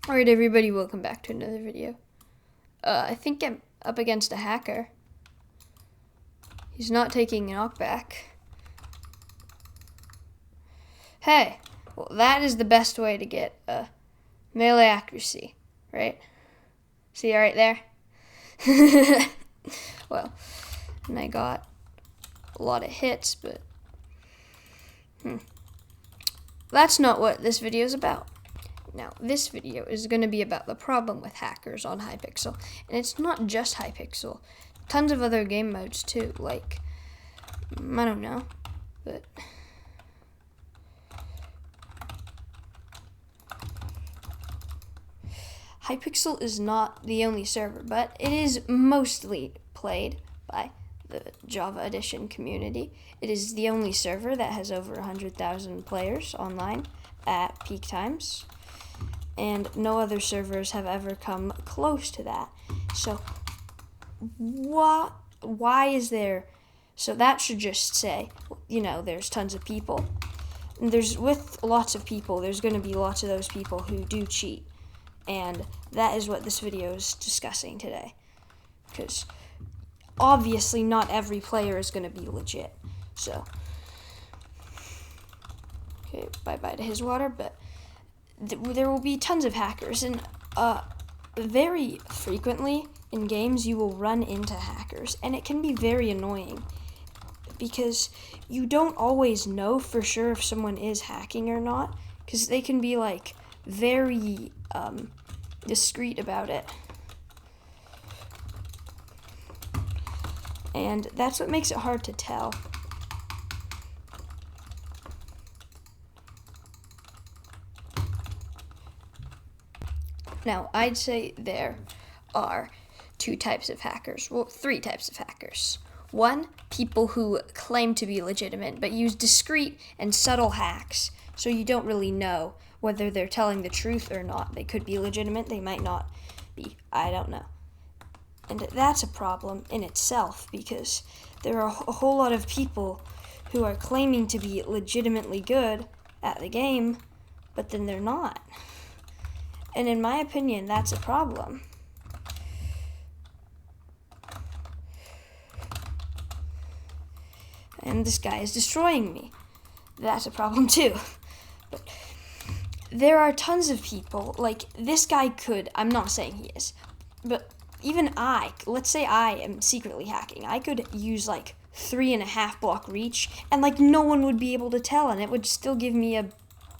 Alright everybody, welcome back to another video. I think I'm up against a hacker. He's not taking an knockback. Hey, well that is the best way to get melee accuracy, right? See right there? Well, and I got a lot of hits, but that's not what this video is about. Now, this video is going to be about the problem with hackers on Hypixel. And it's not just Hypixel. Tons of other game modes too, like, I don't know, but Hypixel is not the only server, but it is mostly played by the Java Edition community. It is the only server that has over 100,000 players online at peak times. And no other servers have ever come close to that. So, why is there? So that should just say, there's tons of people. And with lots of people, there's going to be lots of those people who do cheat. And that is what this video is discussing today. Because obviously not every player is going to be legit. So, okay, bye-bye to his water, but there will be tons of hackers, and very frequently in games you will run into hackers, and it can be very annoying because you don't always know for sure if someone is hacking or not, because they can be like very discreet about it, and that's what makes it hard to tell. Now, I'd say there are two types of hackers. Well, three types of hackers. One, people who claim to be legitimate but use discreet and subtle hacks, so you don't really know whether they're telling the truth or not. They could be legitimate, they might not be. I don't know. And that's a problem in itself because there are a whole lot of people who are claiming to be legitimately good at the game, but then they're not. And in my opinion, that's a problem. And this guy is destroying me. That's a problem too. But there are tons of people, like this guy could, I'm not saying he is, but even let's say I am secretly hacking. I could use like 3.5 block reach and like no one would be able to tell, and it would still give me a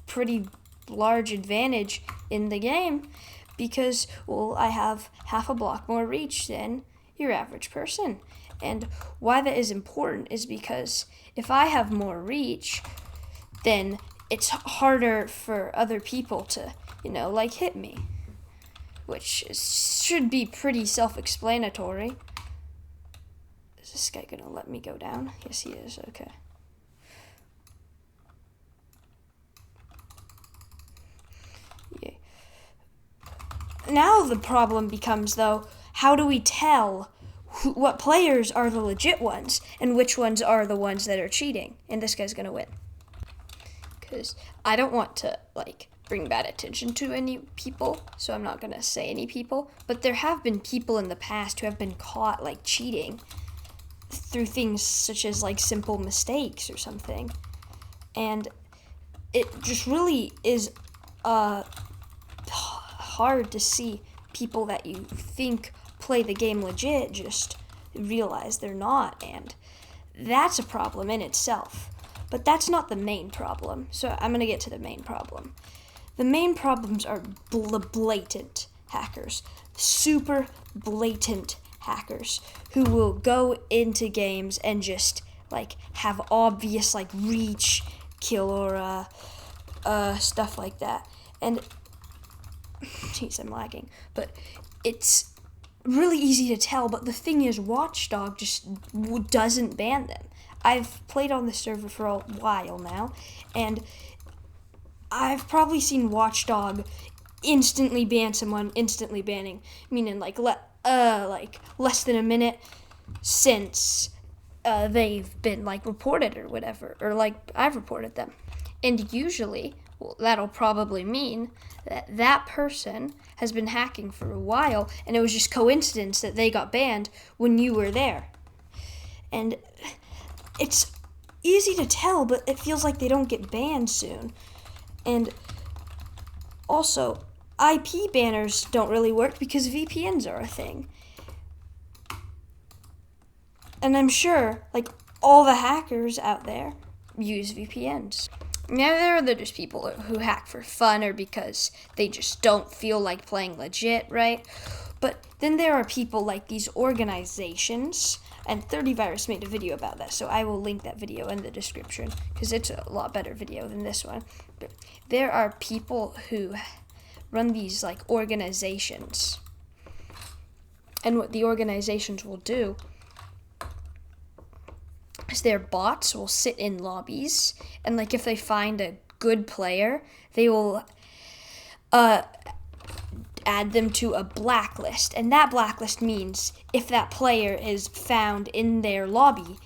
pretty large advantage in the game because, well, I have half a block more reach than your average person. And why that is important is because if I have more reach, then it's harder for other people to, hit me, which should be pretty self-explanatory. Is this guy gonna let me go down? Yes, he is. Okay. Now the problem becomes, though, how do we tell what players are the legit ones and which ones are the ones that are cheating? And this guy's going to win. Because I don't want to, bring bad attention to any people, so I'm not going to say any people. But there have been people in the past who have been caught, cheating through things such as, simple mistakes or something. And it just really is hard to see people that you think play the game legit just realize they're not, and that's a problem in itself. But that's not the main problem, so I'm going to get to the main problem. The main problems are blatant hackers, super blatant hackers who will go into games and just have obvious reach, kill aura, stuff like that. And jeez, I'm lagging. But it's really easy to tell, but the thing is, Watchdog just doesn't ban them. I've played on the server for a while now, and I've probably seen Watchdog instantly ban someone, instantly banning, meaning less than a minute since they've been reported or whatever, or I've reported them. And usually well, that'll probably mean that that person has been hacking for a while, and it was just coincidence that they got banned when you were there. And it's easy to tell, but it feels like they don't get banned soon. And also, IP banners don't really work because VPNs are a thing. And I'm sure, like, all the hackers out there use VPNs. Now, there are just people who hack for fun or because they just don't feel like playing legit, right? But then there are people like these organizations, and 30virus made a video about that, so I will link that video in the description because it's a lot better video than this one. But there are people who run these like organizations, and what the organizations will do is their bots will sit in lobbies, and like if they find a good player, they will add them to a blacklist, and that blacklist means if that player is found in their lobby,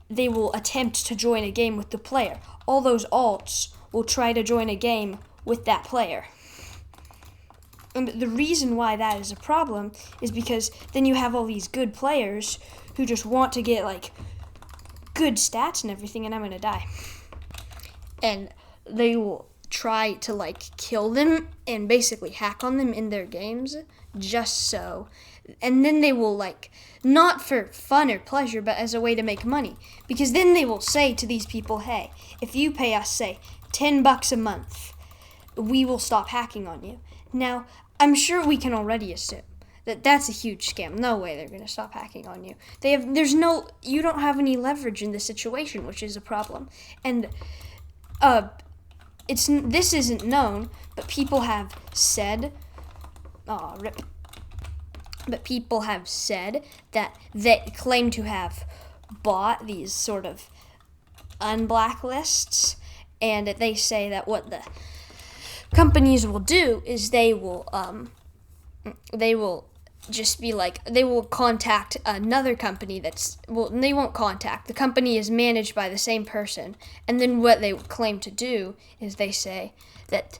they will attempt to join a game with the player. All those alts will try to join a game with that player. And the reason why that is a problem is because then you have all these good players who just want to get like good stats and everything, and I'm gonna die. And they will try to like kill them and basically hack on them in their games just so. And then they will like, not for fun or pleasure, but as a way to make money. Because then they will say to these people, hey, if you pay us, say, $10 a month, we will stop hacking on you. Now, I'm sure we can already assume that that's a huge scam. No way they're going to stop hacking on you. You don't have any leverage in this situation, which is a problem. And this isn't known, but people have said, rip. But people have said that they claim to have bought these sort of unblacklists, and they say that what the companies will do is they will just be like, they will contact another company they won't contact. The company is managed by the same person, and then what they claim to do is they say that,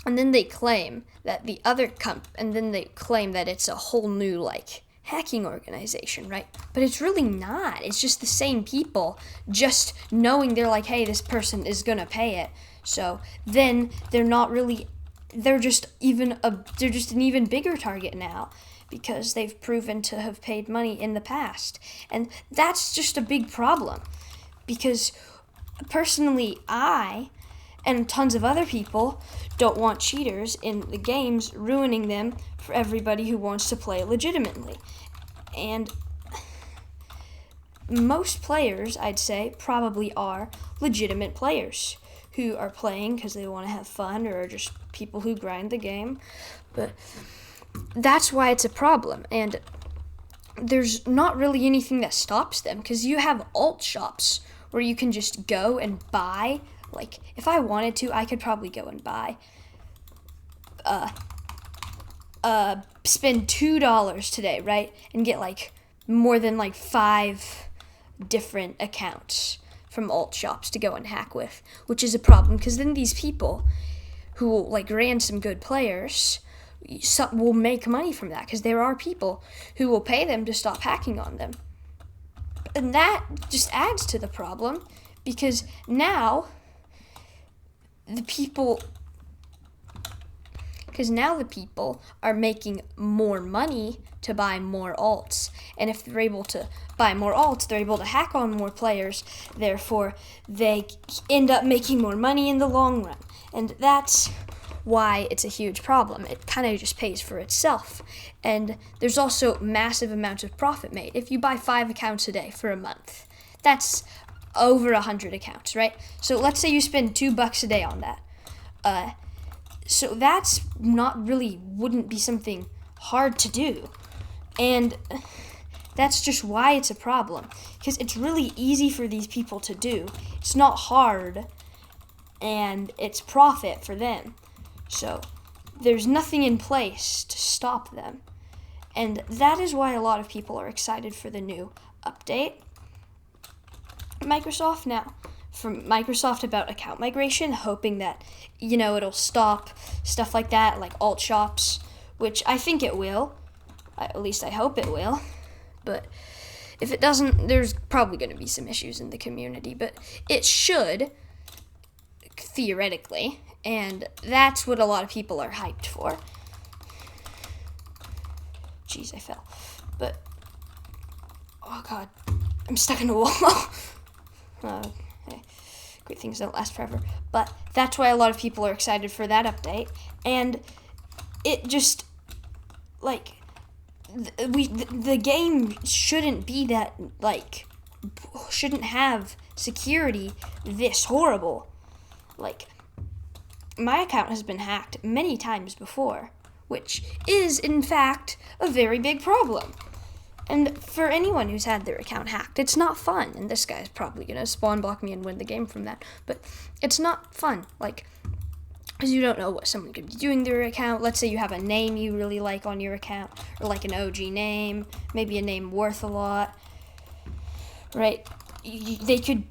and then they claim that the other and then they claim that it's a whole new, like, hacking organization, right? But it's really not. It's just the same people, just knowing they're like, hey, this person is gonna pay it. So then they're just an even bigger target now because they've proven to have paid money in the past. And that's just a big problem because personally, I and tons of other people don't want cheaters in the games ruining them for everybody who wants to play legitimately. And most players, I'd say, probably are legitimate players who are playing because they want to have fun or are just people who grind the game. But that's why it's a problem. And there's not really anything that stops them because you have alt shops where you can just go and buy. Like, if I wanted to, I could probably go and buy, spend $2 today, right? And get, like, more than, like, 5 different accounts from alt shops to go and hack with, which is a problem, because then these people who, like, ran some good players will make money from that, because there are people who will pay them to stop hacking on them. And that just adds to the problem, because now the people are making more money to buy more alts. And if they're able to buy more alts, they're able to hack on more players. Therefore, they end up making more money in the long run. And that's why it's a huge problem. It kind of just pays for itself. And there's also massive amounts of profit made. If you buy 5 accounts a day for a month, that's over 100 accounts, right? So let's say you spend $2 a day on that. So that's wouldn't be something hard to do. And that's just why it's a problem. Because it's really easy for these people to do. It's not hard, and it's profit for them. So there's nothing in place to stop them. And that is why a lot of people are excited for the new update. Microsoft now, from Microsoft about account migration, hoping that, it'll stop stuff like that, like alt shops, which I think it will. At least I hope it will. But if it doesn't, there's probably going to be some issues in the community. But it should, theoretically, and that's what a lot of people are hyped for. Jeez, I fell. But, oh god, I'm stuck in a wall. Okay. Great things don't last forever. But that's why a lot of people are excited for that update. And it just, like, the game shouldn't be that, like, shouldn't have security this horrible. Like, my account has been hacked many times before, which is, in fact, a very big problem. And for anyone who's had their account hacked, it's not fun. And this guy's probably going to spawn block me and win the game from that. But it's not fun, like, because you don't know what someone could be doing to their account. Let's say you have a name you really like on your account, or like an OG name, maybe a name worth a lot, right? They could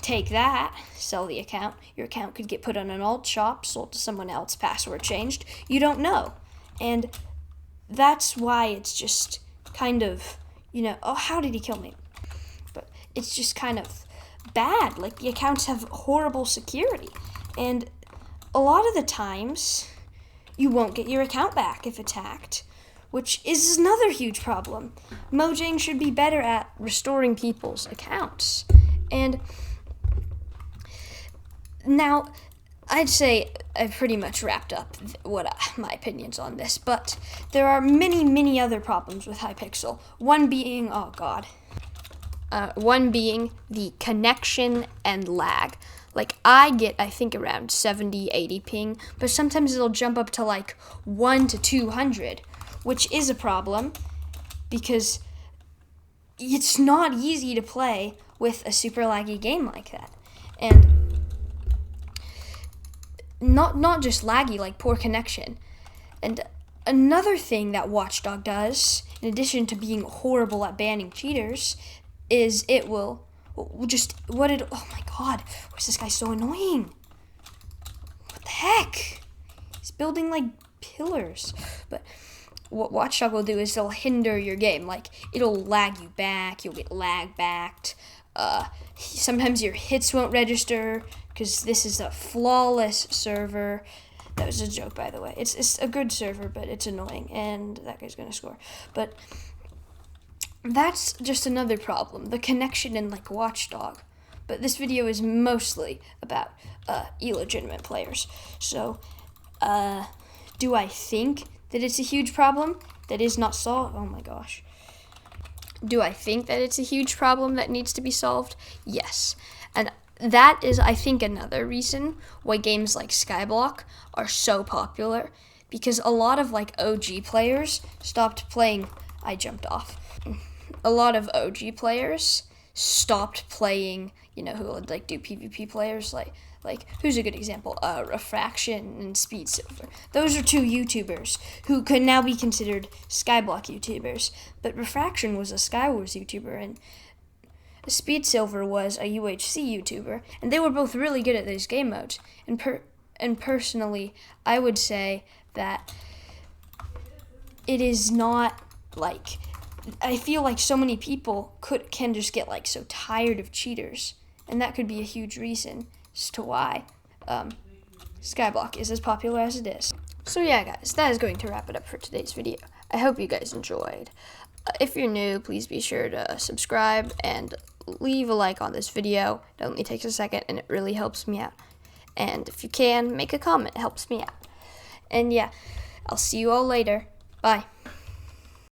take that, sell the account. Your account could get put on an alt shop, sold to someone else, password changed. You don't know. And that's why it's just kind of, oh, how did he kill me? But it's just kind of bad. Like, the accounts have horrible security. And a lot of the times, you won't get your account back if it's hacked, which is another huge problem. Mojang should be better at restoring people's accounts. And now, I'd say I've pretty much wrapped up my opinions on this, but there are many, many other problems with Hypixel. One being, one being the connection and lag. Like, I get, I think, around 70, 80 ping, but sometimes it'll jump up to like 1 to 200, which is a problem because it's not easy to play with a super laggy game like that. And not just laggy, like poor connection. And another thing that Watchdog does, in addition to being horrible at banning cheaters, is it will oh my god, why is this guy so annoying? What the heck? He's building like pillars. But what Watchdog will do is it'll hinder your game. Like, it'll lag you back, you'll get lag backed. Sometimes your hits won't register because this is a flawless server. That was a joke, by the way. It's a good server, but it's annoying, and that guy's gonna score. But that's just another problem, the connection in like Watchdog. But this video is mostly about illegitimate players. So, do I think that it's a huge problem that is not solved? Oh my gosh. Do I think that it's a huge problem that needs to be solved? Yes. And that is, I think, another reason why games like Skyblock are so popular, because a lot of like OG players stopped playing. I jumped off. A lot of OG players stopped playing, who would like do PvP players, like who's a good example? Refraction and Speed Silver. Those are two YouTubers who could now be considered Skyblock YouTubers. But Refraction was a Skywars YouTuber, and Speed Silver was a UHC YouTuber, and they were both really good at these game modes. And personally, I would say that it is not like, I feel like so many people can just get like so tired of cheaters, and that could be a huge reason as to why Skyblock is as popular as it is. So yeah, guys, that is going to wrap it up for today's video. I hope you guys enjoyed. If you're new, please be sure to subscribe and leave a like on this video. It only takes a second, and it really helps me out. And if you can, make a comment. It helps me out. And yeah, I'll see you all later. Bye.